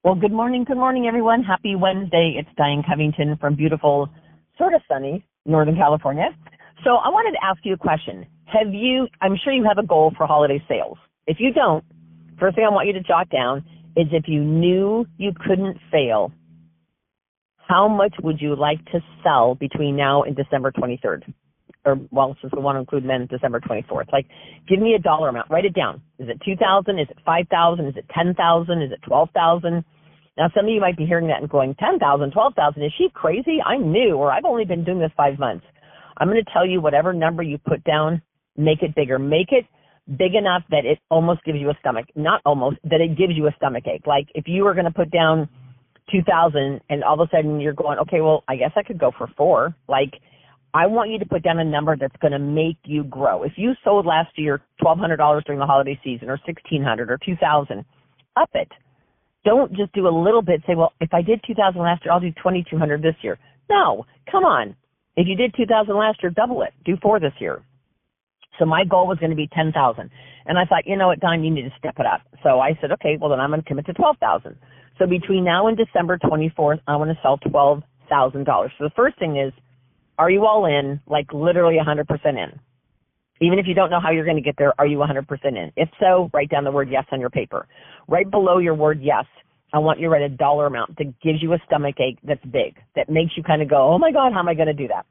Well, good morning, everyone. Happy Wednesday. It's Diane Covington from beautiful, sort of sunny, Northern California. So I wanted to ask you a question. I'm sure you have a goal for holiday sales. If you don't, first thing I want you to jot down is if you knew you couldn't fail, how much would you like to sell between now and December 23rd? Or, well, since we want to include men, December 24th. Like, give me a dollar amount. Write it down. Is it 2,000? Is it 5,000? Is it 10,000? Is it 12,000? Now, some of you might be hearing that and going, 10,000, 12,000, is she crazy? I'm new, or I've only been doing this 5 months. I'm going to tell you whatever number you put down, make it bigger. Make it big enough that it almost gives you a stomach, not almost, that it gives you a stomach ache. Like, if you were going to put down 2,000 and all of a sudden you're going, okay, well, I guess I could go for 4. Like, I want you to put down a number that's going to make you grow. If you sold last year $1,200 during the holiday season, or $1,600 or $2,000, up it. Don't just do a little bit. Say, well, if I did 2,000 last year, I'll do 2,200 this year. No, come on. If you did 2,000 last year, double it. Do 4 this year. So my goal was going to be 10,000. And I thought, you know what, Don, you need to step it up. So I said, okay, well, then I'm going to commit to 12,000. So between now and December 24th, I want to sell $12,000. So the first thing is, are you all in, like literally 100% in? Even if you don't know how you're going to get there, are you 100% in? If so, write down the word yes on your paper. Right below your word yes, I want you to write a dollar amount that gives you a stomach ache that's big, that makes you kind of go, oh my God, how am I going to do that?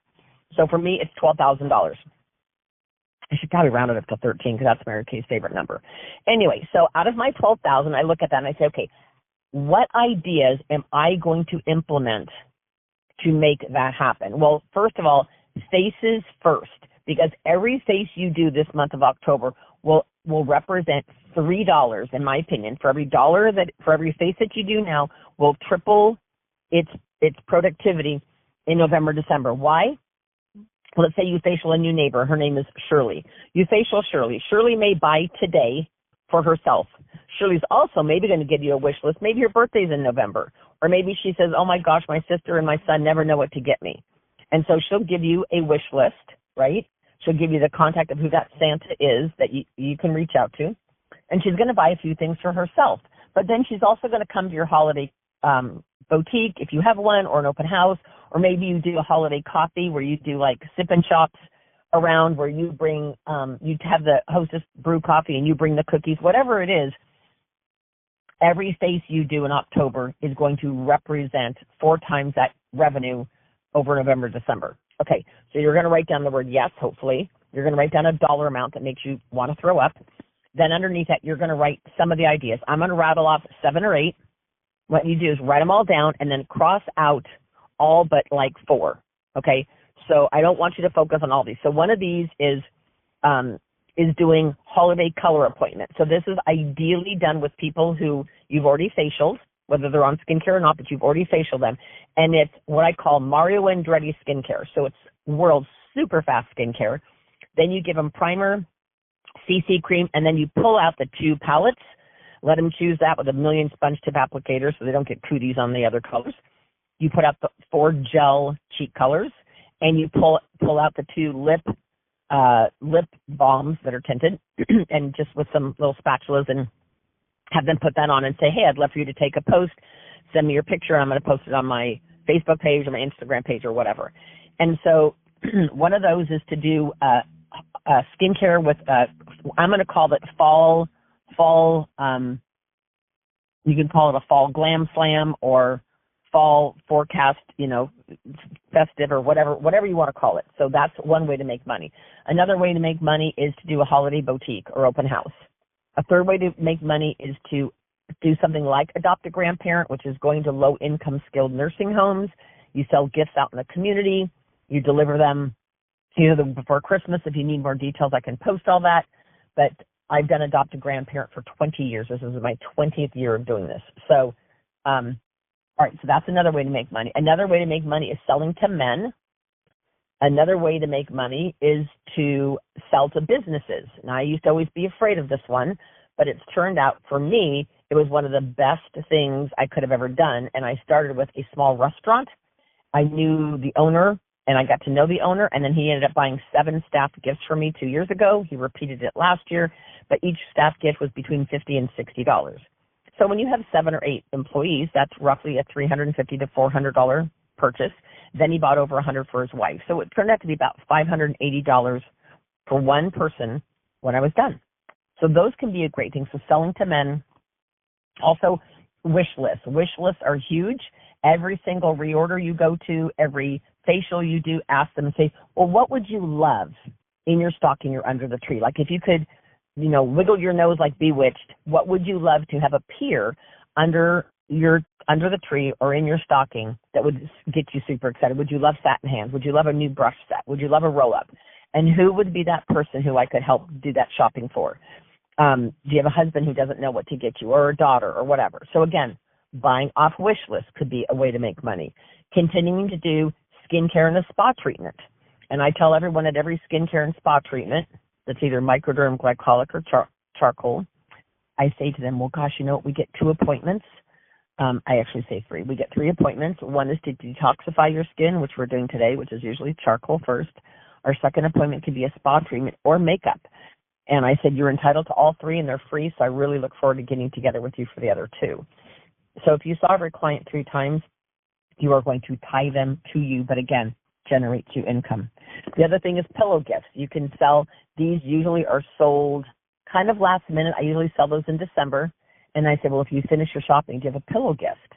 So for me, it's $12,000. I should probably round it up to 13 because that's Mary Kay's favorite number. Anyway, so out of my 12,000, I look at that and I say, okay, what ideas am I going to implement to make that happen? Well, first of all, faces first, because every face you do this month of October will represent $3, in my opinion. For every face that you do now will triple its productivity in November, December. Why? Well, let's say you facial a new neighbor. Her name is Shirley. You facial Shirley. Shirley may buy today for herself. Shirley's also maybe going to give you a wish list. Maybe your birthday's in November. Or maybe she says, oh my gosh, my sister and my son never know what to get me. And so she'll give you a wish list, right? She'll give you the contact of who that Santa is that you can reach out to. And she's going to buy a few things for herself. But then she's also going to come to your holiday boutique, if you have one, or an open house, or maybe you do a holiday coffee where you do like sip and shops around where you bring, you have the hostess brew coffee and you bring the cookies, whatever it is. Every face you do in October is going to represent 4 times that revenue over November, December. Okay, so you're going to write down the word yes, hopefully. You're going to write down a dollar amount that makes you want to throw up. Then underneath that, you're going to write some of the ideas. I'm going to rattle off 7 or 8. What you do is write them all down and then cross out all but like 4. Okay, so I don't want you to focus on all these. So one of these is doing holiday color appointment. So this is ideally done with people who you've already facialed, whether they're on skincare or not, but you've already facialed them. And it's what I call Mario Andretti skincare. So it's world's super fast skincare. Then you give them primer, CC cream, and then you pull out the 2 palettes. Let them choose that with a million sponge tip applicators so they don't get cooties on the other colors. You put out the 4 gel cheek colors, and you pull out the 2 lip balms that are tinted, and just with some little spatulas, and have them put that on and say, hey, I'd love for you to take a post. Send me your picture. I'm going to post it on my Facebook page or my Instagram page or whatever. And so one of those is to do skincare with, I'm going to call it fall, you can call it a fall glam slam or fall forecast, festive or whatever you want to call it. So that's one way to make money. Another way to make money is to do a holiday boutique or open house. A third way to make money is to do something like Adopt a Grandparent, which is going to low-income skilled nursing homes. You sell gifts out in the community. You deliver them before Christmas. If you need more details, I can post all that. But I've done Adopt a Grandparent for 20 years. This is my 20th year of doing this. So, all right, so that's another way to make money. Another way to make money is selling to men. Another way to make money is to sell to businesses. Now, I used to always be afraid of this one, but it's turned out for me, it was one of the best things I could have ever done. And I started with a small restaurant. I knew the owner, and I got to know the owner, and then he ended up buying 7 staff gifts for me 2 years ago. He repeated it last year, but each staff gift was between $50 and $60. So when you have 7 or 8 employees, that's roughly a $350 to $400 purchase. Then he bought over $100 for his wife. So it turned out to be about $580 for one person when I was done. So those can be a great thing. So selling to men. Also, wish lists. Wish lists are huge. Every single reorder you go to, every facial you do, ask them and say, well, what would you love in your stocking or under the tree? Like if you could, wiggle your nose like Bewitched, what would you love to have appear under the tree or in your stocking that would get you super excited? Would you love satin hands? Would you love a new brush set? Would you love a roll-up? And who would be that person who I could help do that shopping for? Do you have a husband who doesn't know what to get you, or a daughter, or whatever? So again, buying off wish lists could be a way to make money. Continuing to do skincare and a spa treatment. And I tell everyone at every skincare and spa treatment that's either microderm, glycolic, or charcoal, I say to them, well, gosh, we get 2 appointments. I actually say 3. We get 3 appointments. One is to detoxify your skin, which we're doing today, which is usually charcoal first. Our second appointment could be a spa treatment or makeup. And I said, you're entitled to all 3, and they're free, so I really look forward to getting together with you for the other 2. So if you saw every client 3 times, you are going to tie them to you, but again, generates you income. The other thing is pillow gifts. You can sell, these usually are sold kind of last minute. I usually sell those in December. And I say, well, if you finish your shopping, give a pillow gift.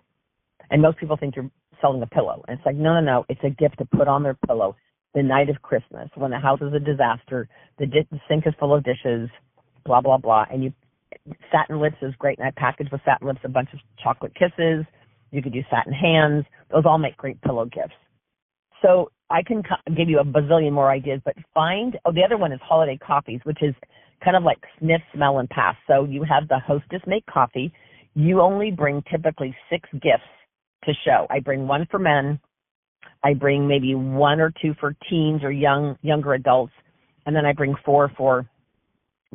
And most people think you're selling a pillow. And it's like, no. It's a gift to put on their pillow the night of Christmas when the house is a disaster, the sink is full of dishes, blah, blah, blah. And satin lips is great. And I package with satin lips a bunch of chocolate kisses. You could do satin hands. Those all make great pillow gifts. So I can give you a bazillion more ideas, but the other one is holiday coffees, which is kind of like sniff, smell, and pass. So you have the hostess make coffee. You only bring typically 6 gifts to show. I bring 1 for men. I bring maybe 1 or 2 for teens or younger adults. And then I bring 4 for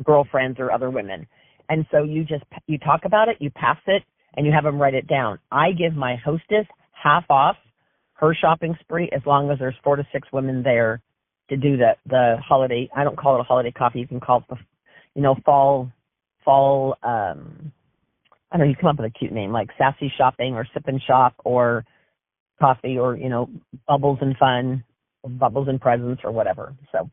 girlfriends or other women. And so you talk about it, you pass it, and you have them write it down. I give my hostess half off her shopping spree as long as there's 4 to 6 women there to do the holiday. I don't call it a holiday coffee. You can call it fall, I don't know, you come up with a cute name like Sassy Shopping or Sip and Shop or coffee or, Bubbles and Fun, or Bubbles and Presents or whatever. So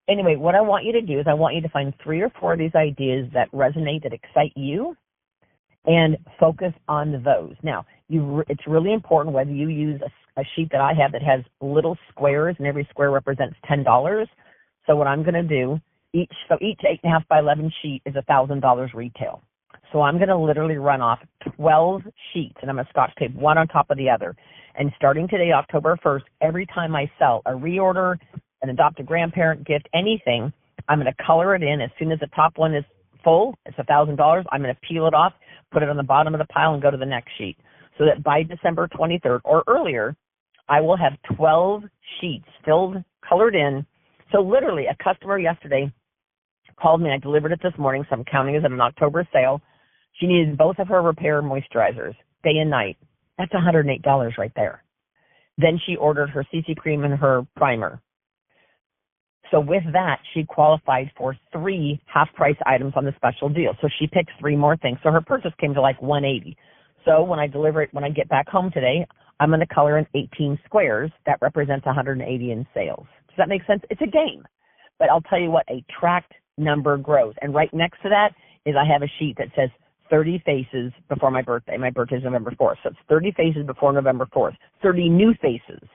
anyway, what I want you to do is I want you to find 3 or 4 of these ideas that resonate, that excite you, and focus on those. Now, it's really important whether you use a sheet that I have that has little squares, and every square represents $10. So what I'm going to do, each 8.5 by 11 sheet is $1,000 retail. So I'm going to literally run off 12 sheets, and I'm going to Scotch tape one on top of the other. And starting today, October 1st, every time I sell a reorder, an adopt a grandparent gift, anything, I'm going to color it in. As soon as the top one is full, it's $1,000. I'm going to peel it off, put it on the bottom of the pile, and go to the next sheet. So that by December 23rd or earlier, I will have 12 sheets filled, colored in. So literally, a customer yesterday called me. I delivered it this morning, so I'm counting it as an October sale. She needed both of her repair moisturizers, day and night. That's $108 right there. Then she ordered her CC cream and her primer. So with that, she qualified for 3 half-price items on the special deal. So she picked 3 more things. So her purchase came to like $180. So when I deliver it, when I get back home today, I'm going to color in 18 squares. That represents $180 in sales. Does that make sense? It's a game. But I'll tell you what, a tracked number grows. And right next to that is I have a sheet that says 30 faces before my birthday. My birthday is November 4th. So it's 30 faces before November 4th. 30 new faces.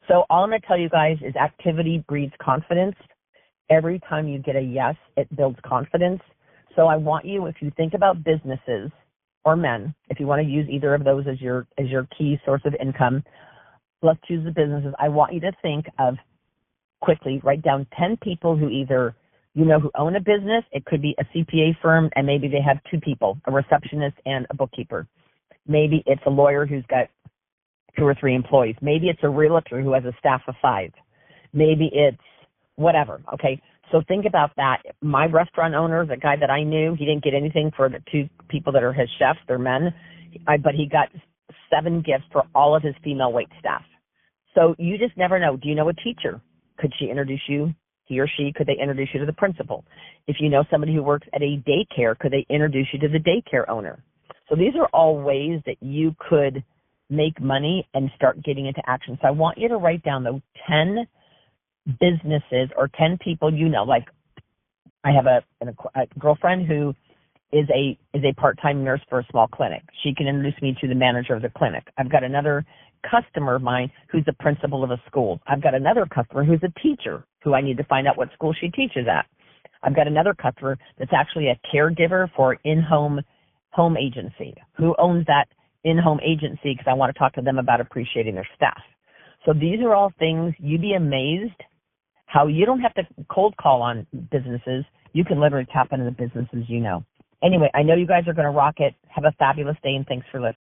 So all I'm going to tell you guys is activity breeds confidence. Every time you get a yes, it builds confidence. So I want you, if you think about businesses or men, if you want to use either of those as your key source of income, let's choose the businesses. I want you to think of, quickly, write down 10 people who either who own a business. It could be a CPA firm, and maybe they have 2 people, a receptionist and a bookkeeper. Maybe it's a lawyer who's got 2 or 3 employees. Maybe it's a realtor who has a staff of 5. Maybe it's whatever, okay? So think about that. My restaurant owner, the guy that I knew, he didn't get anything for the 2 people that are his chefs. They're men. But he got 7 gifts for all of his female wait staff. So you just never know. Do you know a teacher? Could she introduce you? He or she, could they introduce you to the principal? If you know somebody who works at a daycare, could they introduce you to the daycare owner? So these are all ways that you could make money and start getting into action. So I want you to write down the 10 businesses or 10 people you know. Like I have a girlfriend who is a part-time nurse for a small clinic. She can introduce me to the manager of the clinic. I've got another customer of mine who's the principal of a school. I've got another customer who's a teacher who I need to find out what school she teaches at. I've got another customer that's actually a caregiver for in-home agency. Who owns that in-home agency? Because I want to talk to them about appreciating their staff. So these are all things you'd be amazed how you don't have to cold call on businesses. You can literally tap into the businesses you know. Anyway, I know you guys are going to rock it. Have a fabulous day, and thanks for listening.